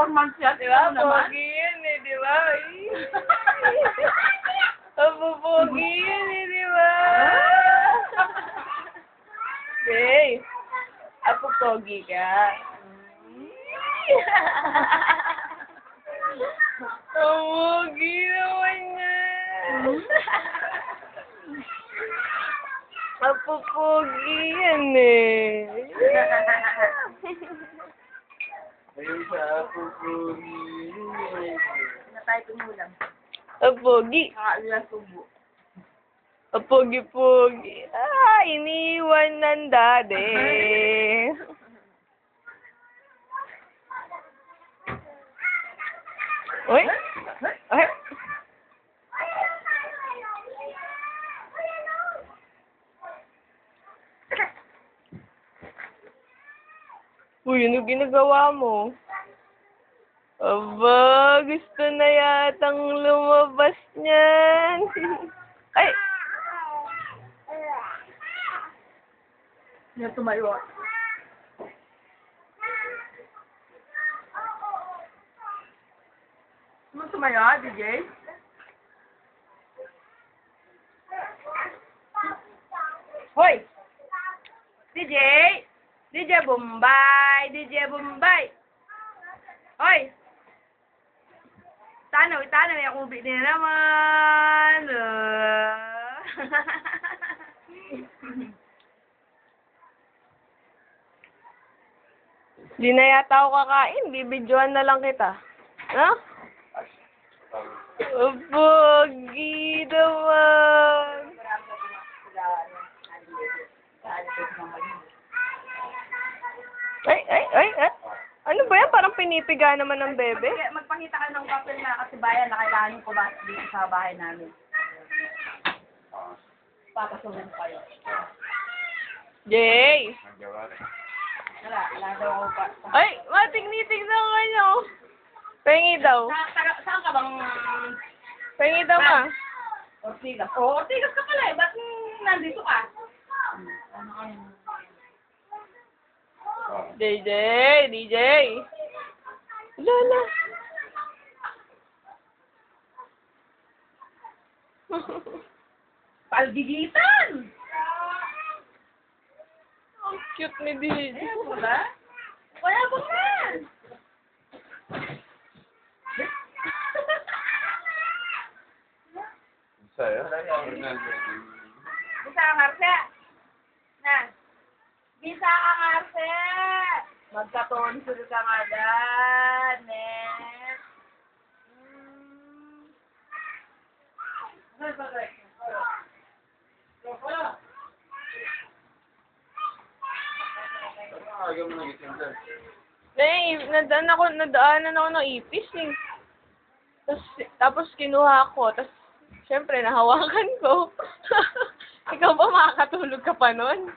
performance yan. Diba? Ano naman? Pogi yan eh, diba? Apo, pogi yan eh, diba? Hey, apo, pogi ka. Pogi naman yan. Apo, pogi yan eh. Ayun sa ako po. Na tayo tumulang. Apogi. Nakaalang tubo. Apogi-pogi. Ah, iniwan ng daddy. Uy. Ay. Uy, ano ginagawa mo? Aba, gusto na yatang lumabas niyan. Ay! Yan tumayo. Ano tumayo, DJ? Hoy! DJ! DJ Bombay! DJ Bombay! Hoy! Tanaw, yung ubi nila naman. Di na yata ako kakain. Bibidyoan na lang kita. Ha? Pogi naman. Ay. Ano ba yan? Parang pinipiga naman ng bebe. Magpakita ka ng papel na katibayan na kailangan ko ba dito sa bahay namin. Papasuhin kayo. Jay! Wala daw ako pa. Ay, matignitig na ka nyo. Pengi daw. Saan ka bang... Pengi daw ka. Ortigas. Ortigas ka pala eh. Ba't nandito ka? DJ. Lala. Palgigitan! Ang cute ni DJ. Diba? Kaya ba man? Saya? Bisa ka, Marce? Na? Bisa ka, Marce? Magka-tonsil ka nga dyan, eh. Ayaw mo nang itim dyan. Nadaanan ako ng ipis eh. Tapos kinuha ko. Tapos, syempre, nahawakan ko. Ikaw ba makakatulog ka pa nun?